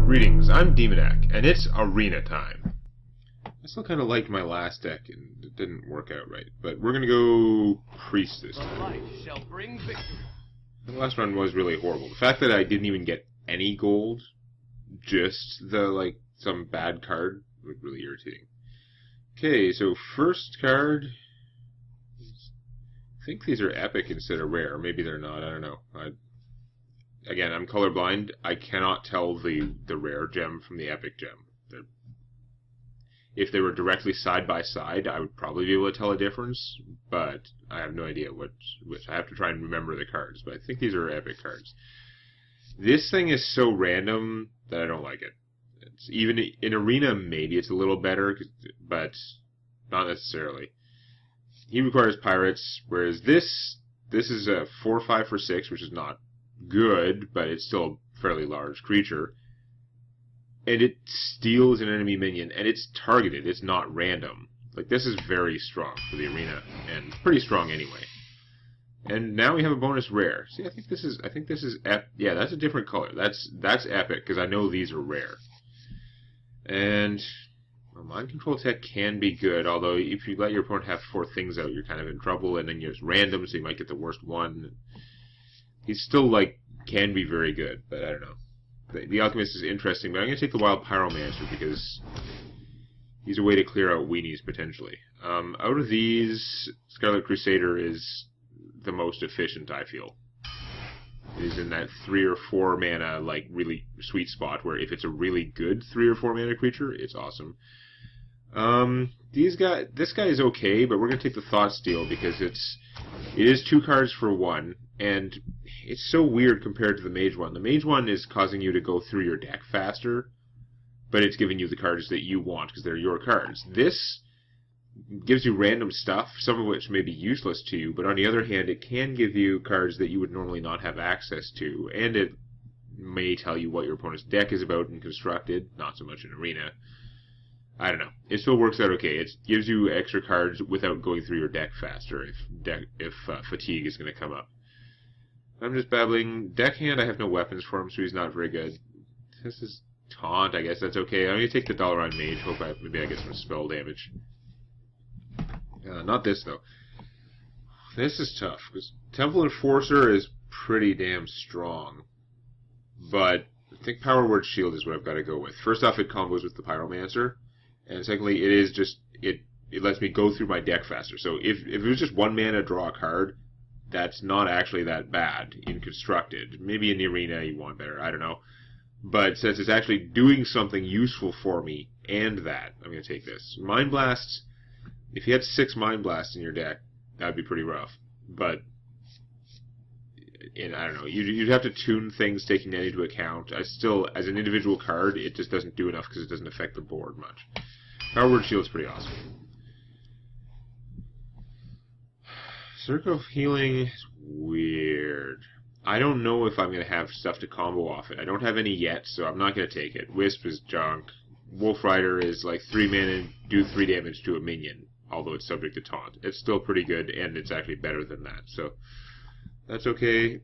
Greetings, I'm Demonac, and it's arena time. I still kind of liked my last deck, and it didn't work out right. But we're going to go Priest this time. The light shall bring victory. The last run was really horrible. The fact that I didn't even get any gold, just some bad card, was really irritating. Okay, so first card. I think these are epic instead of rare. Maybe they're not, I don't know. Again, I'm colorblind. I cannot tell the rare gem from the epic gem. If they were directly side by side, I would probably be able to tell a difference, but I have no idea which. I have to try and remember the cards, but I think these are epic cards. This thing is so random that I don't like it. It's even in arena, maybe it's a little better, but not necessarily. He requires pirates, whereas this is a 4/5 for 6, which is not good, but it's still a fairly large creature. And it steals an enemy minion, and it's targeted. It's not random. This is very strong for the arena, and pretty strong anyway. And now we have a bonus rare. See, I think this is yeah, that's a different color. That's epic, because I know these are rare. And mind control tech can be good, although if you let your opponent have 4 things out, you're kind of in trouble, and then it's random, so you might get the worst one. He's still, can be very good, but I don't know. The Alchemist is interesting, but I'm going to take the Wild Pyromancer because he's a way to clear out weenies, potentially. Out of these, Scarlet Crusader is the most efficient, I feel. It is in that 3 or 4 mana, really sweet spot, where if it's a really good 3 or 4 mana creature, it's awesome. This guy is okay, but we're going to take the Thought Steal because it is 2 cards for 1, and it's so weird compared to the Mage one. The Mage one is causing you to go through your deck faster, but it's giving you the cards that you want because they're your cards. This gives you random stuff, some of which may be useless to you, but on the other hand, it can give you cards that you would normally not have access to, and it may tell you what your opponent's deck is about and constructed, not so much in arena. I don't know. It still works out okay. It gives you extra cards without going through your deck faster if fatigue is going to come up. I'm just babbling. Deckhand, I have no weapons for him, so he's not very good. This is Taunt, I guess that's okay. I'm going to take the Dalaran Mage. Hope maybe I get some spell damage. Not this, though. This is tough, because Temple Enforcer is pretty damn strong. But I think Power Word Shield is what I've got to go with. First off, it combos with the Pyromancer. And secondly, it lets me go through my deck faster. So if it was just 1 mana, draw a card, that's not actually that bad in Constructed. Maybe in the arena you want better, I don't know. But since it's actually doing something useful for me, and that, I'm going to take this. Mind Blast, if you had 6 Mind Blasts in your deck, that would be pretty rough. But, I don't know, you'd have to tune things taking that into account. As an individual card, it just doesn't do enough because it doesn't affect the board much. Power Word Shield's pretty awesome. Circle of Healing is weird. I don't know if I'm going to have stuff to combo off it. I don't have any yet, so I'm not going to take it. Wisp is junk. Wolf Rider is 3 mana, do 3 damage to a minion, although it's subject to taunt. It's still pretty good, and it's actually better than that, so that's okay.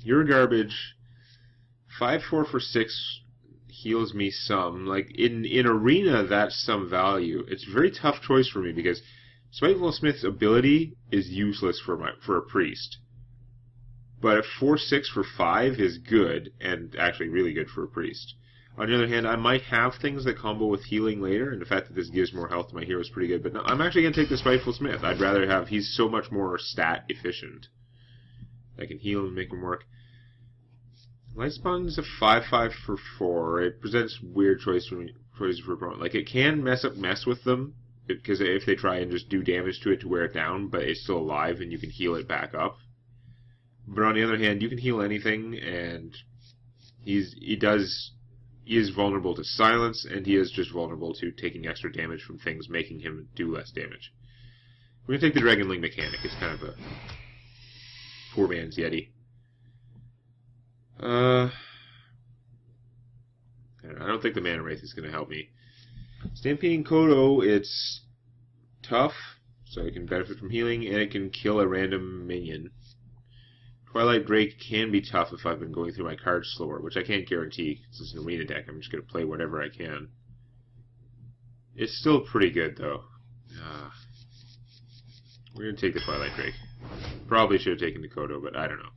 You're garbage. 5/4 for 6 heals me some. In arena, that's some value. It's a very tough choice for me because Spiteful Smith's ability is useless for a priest. But a 4/6 for 5 is good, and actually really good for a priest. On the other hand, I might have things that combo with healing later, and the fact that this gives more health to my hero is pretty good. But no, I'm actually going to take the Spiteful Smith. I'd rather he's so much more stat efficient. I can heal and make him work. Lightspawn's a 5/5 for 4. It presents weird choices for opponent. It can mess with them, because if they try and just do damage to it to wear it down, but it's still alive and you can heal it back up. But on the other hand, you can heal anything, and he is vulnerable to silence, and he is just vulnerable to taking extra damage from things making him do less damage. We're going to take the Dragonling mechanic. It's kind of a poor man's Yeti. I don't think the Mana Wraith is going to help me. Stampeding Kodo, it's tough, so it can benefit from healing, and it can kill a random minion. Twilight Drake can be tough if I've been going through my cards slower, which I can't guarantee. This is an arena deck. I'm just going to play whatever I can. It's still pretty good, though. We're going to take the Twilight Drake. Probably should have taken the Kodo, but I don't know.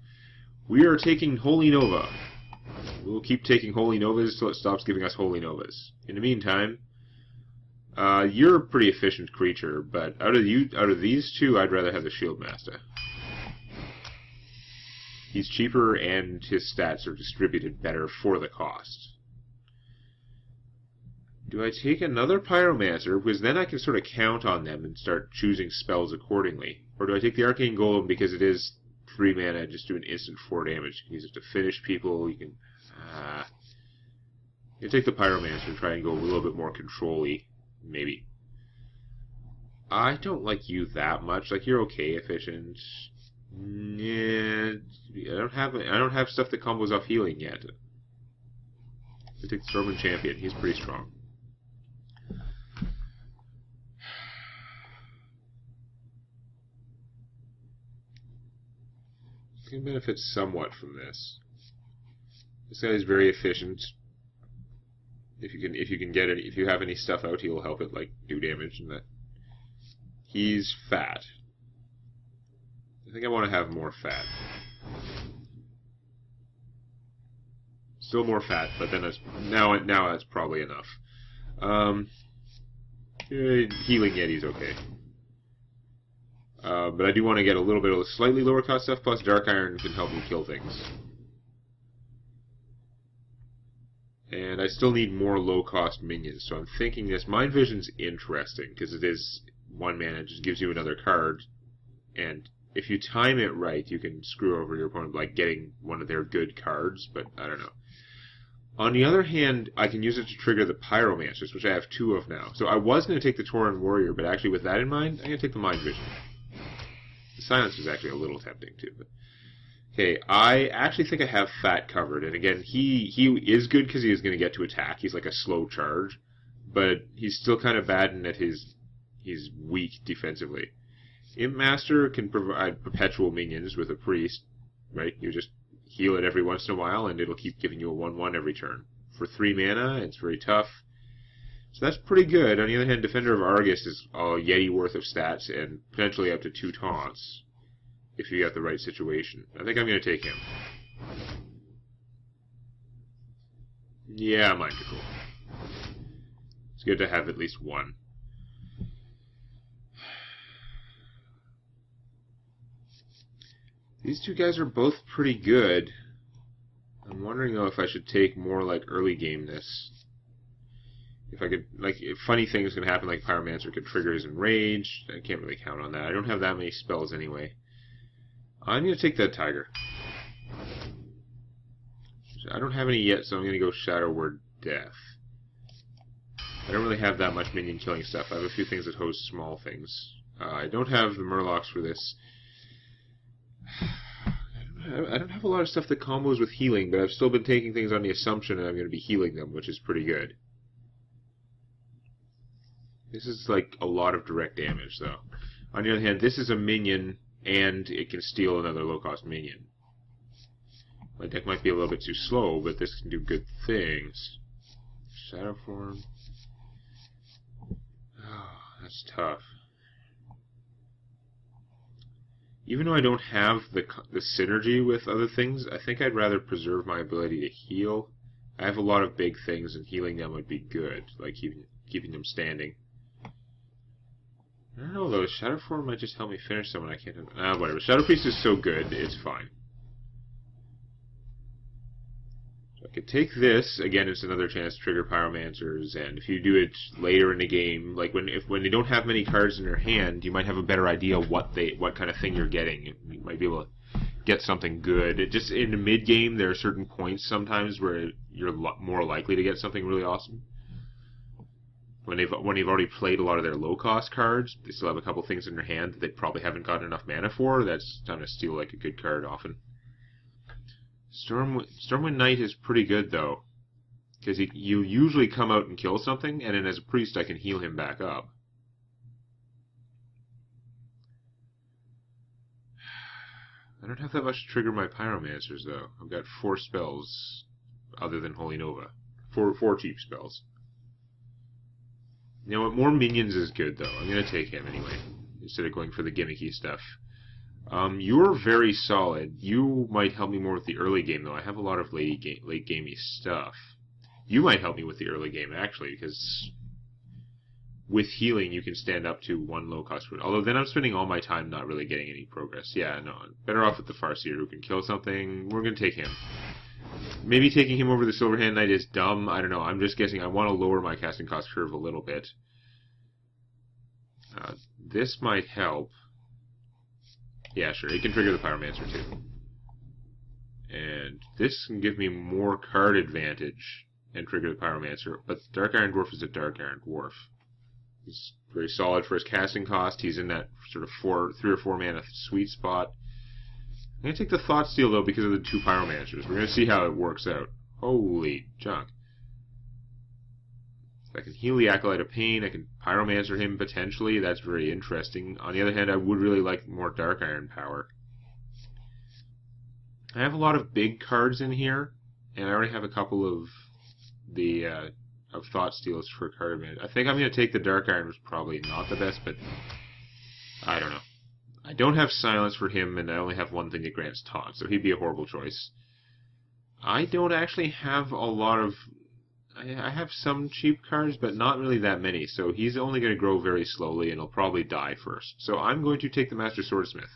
We are taking Holy Nova. We'll keep taking Holy Novas until it stops giving us Holy Novas. In the meantime, you're a pretty efficient creature, but out of these two, I'd rather have the Shield Master. He's cheaper, and his stats are distributed better for the cost. Do I take another Pyromancer, because then I can sort of count on them and start choosing spells accordingly? Or do I take the Arcane Golem because it is 3 mana, just do an instant 4 damage? You can use it to finish people, you can... you take the Pyromancer and try and go a little bit more control-y, maybe. I don't like you that much. Like, you're okay, efficient. Yeah, I don't have stuff that combos off healing yet. I take the Stormwind Champion. He's pretty strong. I can benefit somewhat from this. This guy is very efficient. If you can get it, if you have any stuff out, he'll help it like do damage and that. He's fat. I think I want to have more fat. Still more fat, but then now that's probably enough. Healing Yeti's okay. But I do want to get a little bit of slightly lower cost stuff, plus Dark Iron can help me kill things. And I still need more low-cost minions, so I'm thinking this Mind Vision's interesting, because it is 1 mana, it just gives you another card, and if you time it right, you can screw over your opponent by getting one of their good cards, but I don't know. On the other hand, I can use it to trigger the Pyromancers, which I have 2 of now. So I was going to take the Tauren Warrior, but actually with that in mind, I'm going to take the Mind Vision. The Silence is actually a little tempting, too. But okay, I actually think I have Fat covered, and again, he is good because he is going to get to attack. He's like a slow charge, but he's still kind of bad in that he's weak defensively. Imp Master can provide perpetual minions with a priest, right? You just heal it every once in a while, and it'll keep giving you a 1/1 every turn. For 3 mana, it's very tough. So that's pretty good. On the other hand, Defender of Argus is a Yeti worth of stats, and potentially up to 2 taunts, if you get the right situation. I think I'm going to take him. Yeah, Mind Control. It's good to have at least 1. These 2 guys are both pretty good. I'm wondering, though, if I should take more, like, early game-ness. If I could, like, if funny things can happen, like Pyromancer could trigger his Enrage. I can't really count on that. I don't have that many spells anyway. I'm going to take that Tiger. I don't have any yet, so I'm going to go Shadow Word Death. I don't really have that much minion killing stuff. I have a few things that host small things. I don't have the Murlocs for this. I don't have a lot of stuff that combos with healing, but I've still been taking things on the assumption that I'm going to be healing them, which is pretty good. This is like a lot of direct damage, though. On the other hand, this is a minion, and it can steal another low-cost minion. My deck might be a little bit too slow, but this can do good things. Shadow Form. Oh, that's tough. Even though I don't have the synergy with other things, I think I'd rather preserve my ability to heal. I have a lot of big things, and healing them would be good, like keeping them standing. I don't know, though. Shadow Form might just help me finish someone I can't... whatever. Shadow Priest is so good, it's fine. So I could take this. Again, it's another chance to trigger Pyromancers, and if you do it later in the game, like when they don't have many cards in their hand, you might have a better idea what kind of thing you're getting. You might be able to get something good. Just in the mid-game, there are certain points sometimes where you're more likely to get something really awesome. When you've already played a lot of their low-cost cards, they still have a couple things in their hand that they probably haven't got enough mana for. That's time to steal like a good card often. Stormwind Knight is pretty good, though, because you usually come out and kill something, and then as a priest I can heal him back up. I don't have that much to trigger my Pyromancers, though. I've got 4 spells, other than Holy Nova. Four cheap spells. You know what? More minions is good, though. I'm going to take him anyway, instead of going for the gimmicky stuff. You're very solid. You might help me more with the early game, though. I have a lot of late gamey stuff. You might help me with the early game, actually, because with healing, you can stand up to 1 low-cost wound. Although then I'm spending all my time not really getting any progress. Yeah, no, I'm better off with the Farseer who can kill something. We're going to take him. Maybe taking him over the Silverhand Knight is dumb. I don't know. I'm just guessing. I want to lower my casting cost curve a little bit. This might help. Yeah, sure. It can trigger the Pyromancer, too. And this can give me more card advantage and trigger the Pyromancer. But the Dark Iron Dwarf is a Dark Iron Dwarf. He's very solid for his casting cost. He's in that sort of 3 or 4 mana sweet spot. I'm going to take the Thoughtsteal, though, because of the 2 Pyromancers. We're going to see how it works out. Holy junk. I can heal the Acolyte of Pain. I can Pyromancer him, potentially. That's very interesting. On the other hand, I would really like more Dark Iron power. I have a lot of big cards in here, and I already have a couple of the of Thoughtsteals for card advantage. I think I'm going to take the Dark Iron, which is probably not the best, but I don't know. I don't have Silence for him, and I only have 1 thing that grants Taunt, so he'd be a horrible choice. I don't actually have a lot of... I have some cheap cards, but not really that many, so he's only going to grow very slowly, and he'll probably die first. So I'm going to take the Master Swordsmith.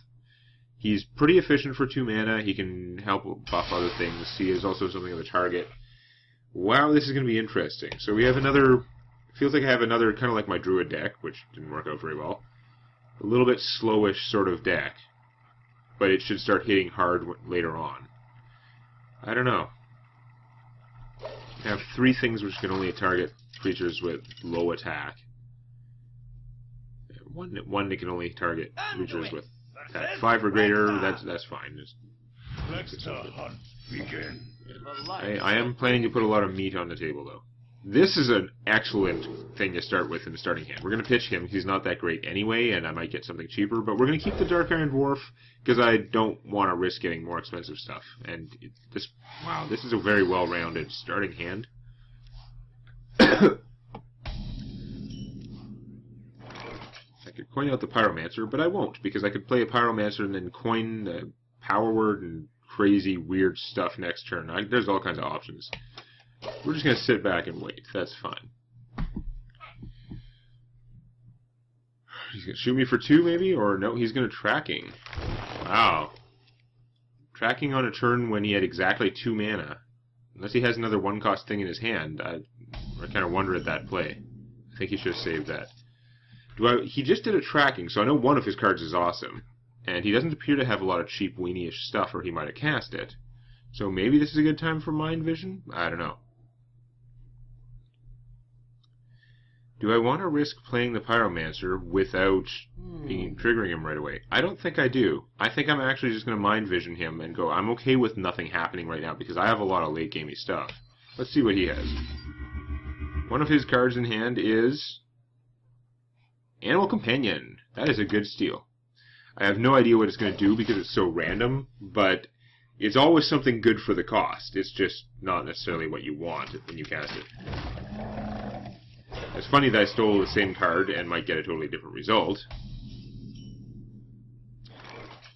He's pretty efficient for 2 mana. He can help buff other things. He is also something of a target. Wow, this is going to be interesting. So we have another... Feels like I have another, kind of like my Druid deck, which didn't work out very well. A little bit slowish sort of deck. But it should start hitting hard later on. I don't know. I have 3 things which can only target creatures with low attack. One that can only target creatures with attack 5 or greater. That's fine. Let the hunt begin. I am planning to put a lot of meat on the table, though. This is an excellent thing to start with in the starting hand. We're going to pitch him. He's not that great anyway, and I might get something cheaper. But we're going to keep the Dark Iron Dwarf because I don't want to risk getting more expensive stuff. And wow, this is a very well-rounded starting hand. I could coin out the Pyromancer, but I won't, because I could play a Pyromancer and then coin the Power Word and crazy, weird stuff next turn. There's all kinds of options. We're just going to sit back and wait. That's fine. He's going to shoot me for 2, maybe? Or no, he's going to tracking. Wow. Tracking on a turn when he had exactly 2 mana. Unless he has another 1-cost thing in his hand, I kind of wonder at that play. I think he should have saved that. He just did a tracking, so I know one of his cards is awesome. And he doesn't appear to have a lot of cheap, weenie-ish stuff, or he might have cast it. So maybe this is a good time for Mind Vision? I don't know. Do I want to risk playing the Pyromancer without triggering him right away? I don't think I do. I think I'm actually just going to Mind Vision him and go, I'm okay with nothing happening right now because I have a lot of late-gamey stuff. Let's see what he has. One of his cards in hand is Animal Companion. That is a good steal. I have no idea what it's going to do because it's so random, but it's always something good for the cost. It's just not necessarily what you want when you cast it. It's funny that I stole the same card and might get a totally different result.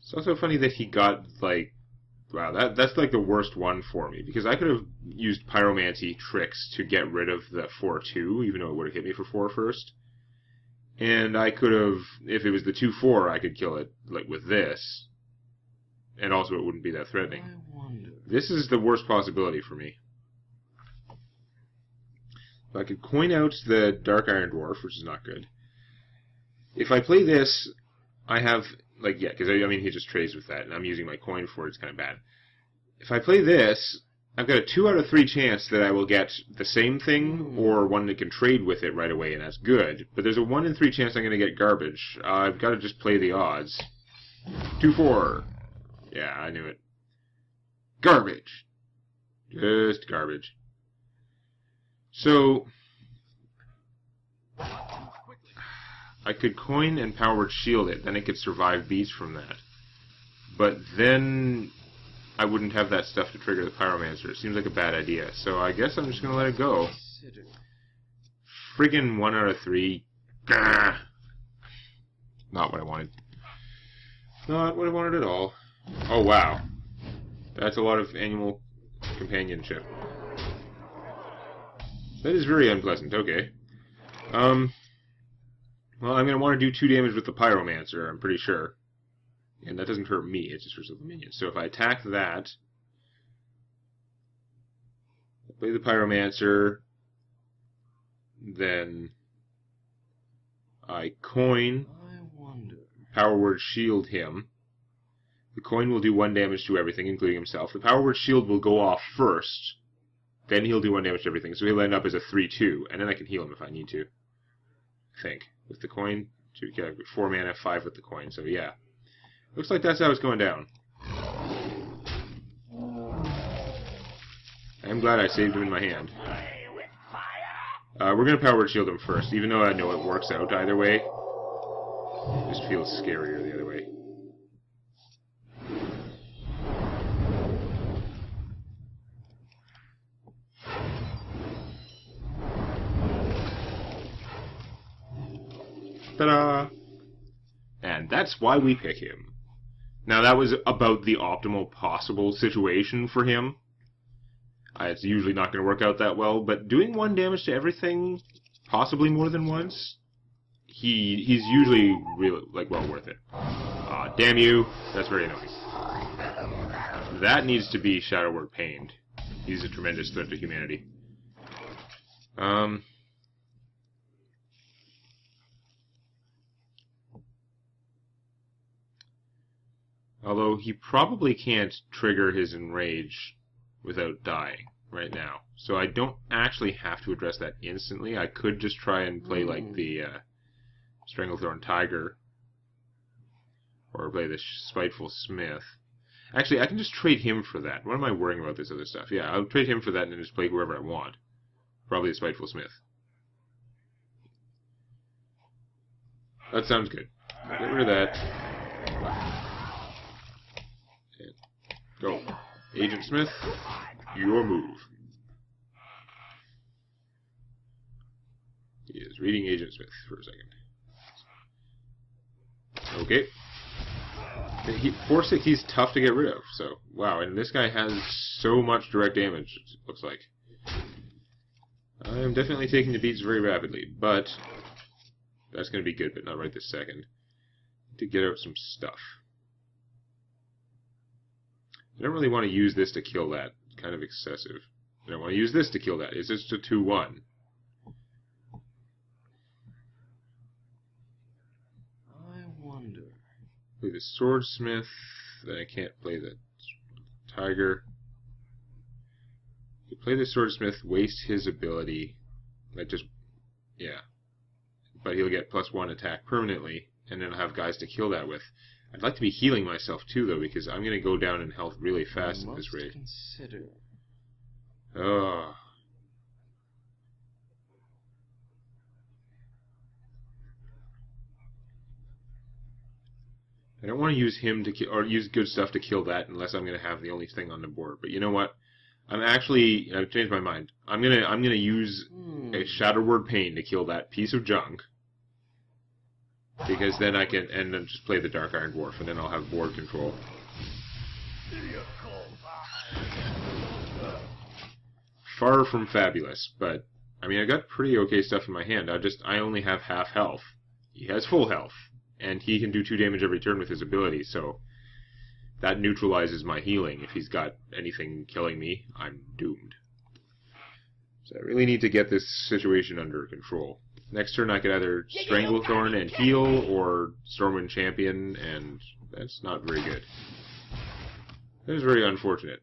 It's also funny that he got, like... Wow, that's like the worst one for me, because I could have used Pyromancy tricks to get rid of the 4-2, even though it would have hit me for 4 first. And I could have, if it was the 2-4, I could kill it, like, with this. And also it wouldn't be that threatening. This is the worst possibility for me. I could coin out the Dark Iron Dwarf, which is not good. If I play this, I have, like, yeah, because, I mean, he just trades with that, and I'm using my coin for it, it's kind of bad. If I play this, I've got a 2 out of 3 chance that I will get the same thing, or one that can trade with it right away, and that's good. But there's a 1 in 3 chance I'm going to get garbage. I've got to just play the odds. 2-4. Yeah, I knew it. Garbage. Just garbage. So, I could coin and Power Word Shield it, then it could survive beats from that. but then I wouldn't have that stuff to trigger the Pyromancer. It seems like a bad idea, so I guess I'm just going to let it go. Friggin' 1 out of 3. Gah! Not what I wanted. Not what I wanted at all. Oh, wow. That's a lot of animal companionship. That is very unpleasant. Okay. Well, I'm going to want to do 2 damage with the Pyromancer, I'm pretty sure. And that doesn't hurt me, it just hurts the minions. So if I attack that, play the Pyromancer, then I coin, Power Word Shield him. The coin will do 1 damage to everything, including himself. The Power Word Shield will go off first, then he'll do 1 damage to everything, so he'll end up as a 3-2, and then I can heal him if I need to. I think. With the coin, 4 mana, 5 with the coin, so yeah. Looks like that's how it's going down. I'm glad I saved him in my hand. We're going to Power Word Shield him first, even though I know it works out either way. It just feels scarier the other way. Ta-da! And that's why we pick him. Now, that was about the optimal possible situation for him. It's usually not going to work out that well, but doing 1 damage to everything, possibly more than once, he's usually really, well worth it. Damn you. That's very annoying. That needs to be Shadow Word Pained. He's a tremendous threat to humanity. Although he probably can't trigger his Enrage without dying right now. So I don't actually have to address that instantly. I could just try and play like the Stranglethorn Tiger. Or play the Spiteful Smith. Actually, I can just trade him for that. What am I worrying about this other stuff? Yeah, I'll trade him for that and then just play whoever I want. Probably the Spiteful Smith. That sounds good. Get rid of that. Go. Agent Smith, your move. He is reading Agent Smith for a second. Okay. 4/6, he's tough to get rid of, so, wow, and this guy has so much direct damage, it looks like. I am definitely taking the beats very rapidly, but that's going to be good, but not right this second. To get out some stuff. I don't really want to use this to kill that. It's kind of excessive. I don't want to use this to kill that. It's just a 2-1. I wonder. Play the Swordsmith. Then I can't play the Tiger. You play the Swordsmith, waste his ability. Like just, yeah. But he'll get +1 attack permanently, and then I'll have guys to kill that with. I'd like to be healing myself too, though, because I'm going to go down in health really fast at this rate. Consider. Oh. I don't want to use him to or use good stuff to kill that unless I'm going to have the only thing on the board. But you know what? I've changed my mind. I'm gonna use a Shadow Word Pain to kill that piece of junk. Because then I can, and then just play the Dark Iron Dwarf, and then I'll have board control. Far from fabulous, but, I mean, I got pretty okay stuff in my hand. I only have half health. He has full health, and he can do 2 damage every turn with his ability, so that neutralizes my healing. If he's got anything killing me, I'm doomed. So I really need to get this situation under control. Next turn I could either Stranglethorn and heal, or Stormwind Champion, and that's not very good. That is very unfortunate.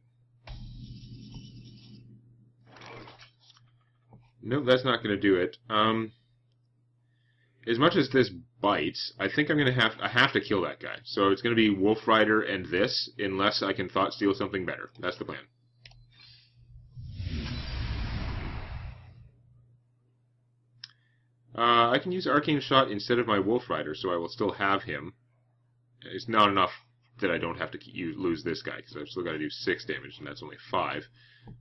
Nope, that's not going to do it. As much as this bites, I think I have to kill that guy. So it's going to be Wolf Rider and this, unless I can Thought Steal something better. That's the plan. I can use Arcane Shot instead of my Wolf Rider, so I will still have him. It's not enough that I don't have to lose this guy, because I've still got to do 6 damage, and that's only 5.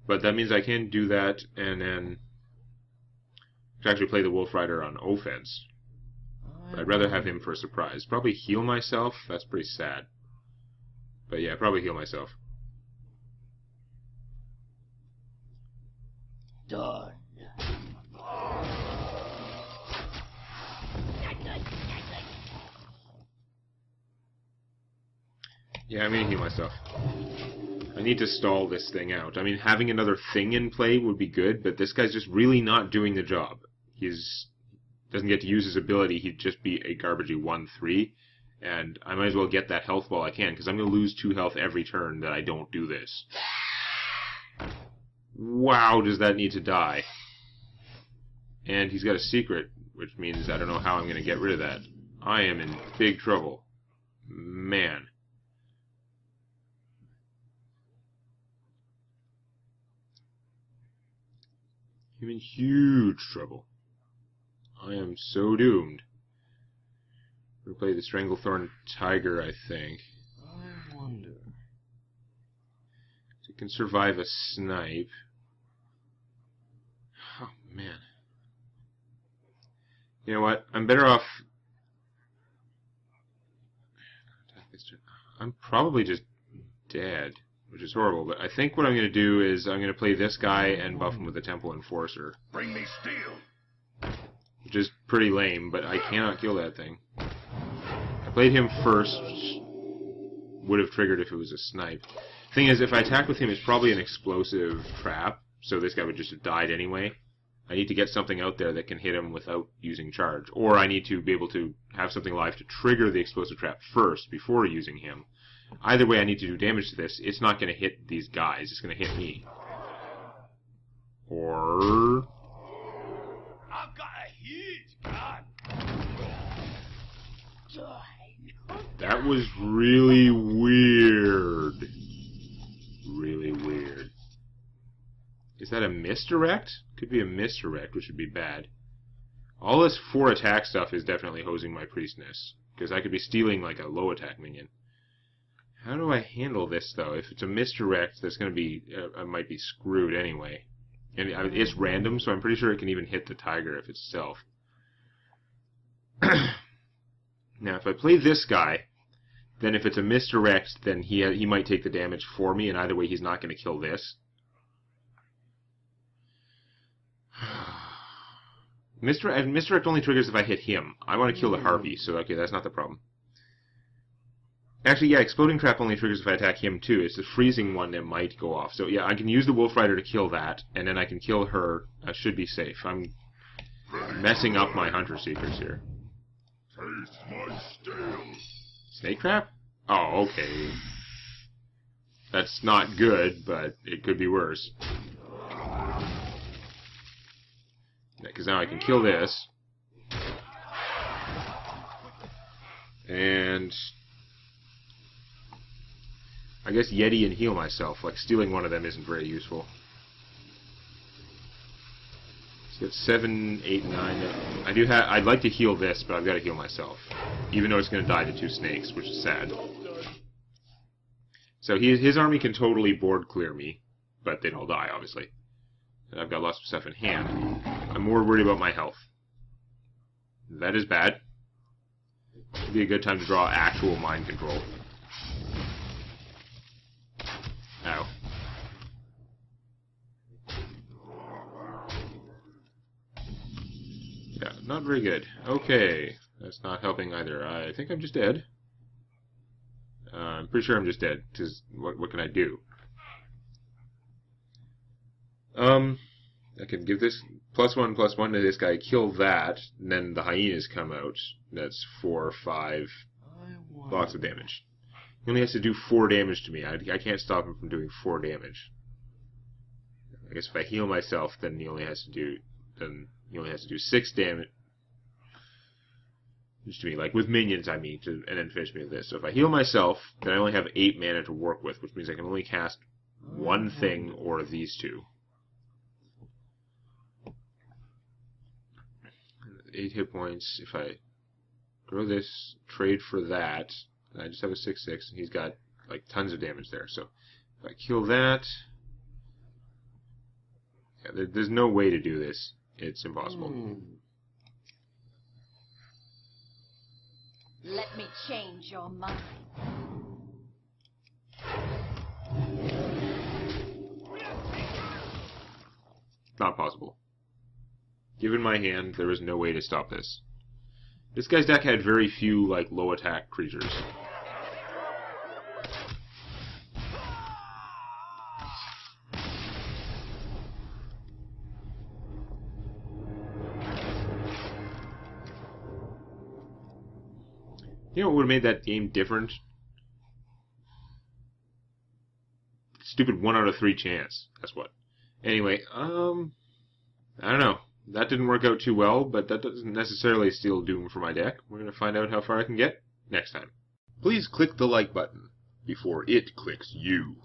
But that means I can do that, and then actually play the Wolf Rider on offense. But I'd rather have him for a surprise. Probably heal myself. That's pretty sad. But yeah, probably heal myself. Done. Yeah, I'm gonna heal myself. I need to stall this thing out. I mean, having another thing in play would be good, but this guy's just really not doing the job. Doesn't get to use his ability. He'd just be a garbagey 1/3, and I might as well get that health while I can, because I'm gonna lose 2 health every turn that I don't do this. Wow, does that need to die? And he's got a secret, which means I don't know how I'm gonna get rid of that. I am in big trouble. Man. I'm in huge trouble. I am so doomed. We're gonna play the Stranglethorn Tiger, I think. I wonder. So it can survive a snipe. Oh, man. You know what? I'm better off... I'm probably just dead, which is horrible, but I think what I'm going to do is I'm going to play this guy and buff him with a Temple Enforcer. Bring me steel. Which is pretty lame, but I cannot kill that thing. I played him first, which would have triggered if it was a snipe. Thing is, if I attack with him, it's probably an explosive trap, so this guy would just have died anyway. I need to get something out there that can hit him without using charge. Or I need to be able to have something alive to trigger the explosive trap first before using him. Either way, I need to do damage to this. It's not going to hit these guys. It's going to hit me. Or... I've got a huge gun. That was really weird. Really weird. Is that a misdirect? Could be a misdirect, which would be bad. All this 4 attack stuff is definitely hosing my priestess, because I could be stealing like a low attack minion. How do I handle this though? If it's a misdirect, that's going to be I might be screwed anyway. And it's random, so I'm pretty sure it can even hit the tiger if it's self. Now, if I play this guy, then if it's a misdirect, then he might take the damage for me, and either way, he's not going to kill this. Misdirect only triggers if I hit him. I want to kill the Harpy, so okay, that's not the problem. Actually, yeah, Exploding Trap only triggers if I attack him too. It's the freezing one that might go off. So yeah, I can use the Wolf Rider to kill that, and then I can kill her. I should be safe. I'm messing up my Hunter Seekers here. Taste my steel. Snake Trap? Oh, okay. That's not good, but it could be worse. Because now I can kill this. And I guess Yeti and heal myself. Like, stealing one of them isn't very useful. So it's 7, 8, 9. I'd like to heal this, but I've got to heal myself. Even though it's going to die to 2 snakes, which is sad. So his army can totally board clear me, but they'd all die, obviously. And I've got lots of stuff in hand. I'm more worried about my health. That is bad. Would be a good time to draw actual mind control. Ow. Yeah, not very good. Okay, that's not helping either. I think I'm just dead. I'm pretty sure I'm just dead, because what can I do? I can give this +1/+1 to this guy, kill that, and then the hyenas come out. That's 4 or 5 blocks of damage. He only has to do 4 damage to me. I can't stop him from doing 4 damage. I guess if I heal myself, then he only has to do 6 damage to me. Like with minions, I mean, and then finish me with this. So if I heal myself, then I only have 8 mana to work with, which means I can only cast one thing or these 2. 8 hit points. If I grow this, trade for that, I just have a 6/6, and he's got like tons of damage there. So if I kill that, yeah, there's no way to do this. It's impossible. Let me change your mind. Not possible. Given my hand, there is no way to stop this. This guy's deck had very few, like, low attack creatures. You know what would have made that game different? Stupid 1 out of 3 chance. That's what. Anyway, I don't know. That didn't work out too well, but that doesn't necessarily steal doom for my deck. We're going to find out how far I can get next time. Please click the like button before it clicks you.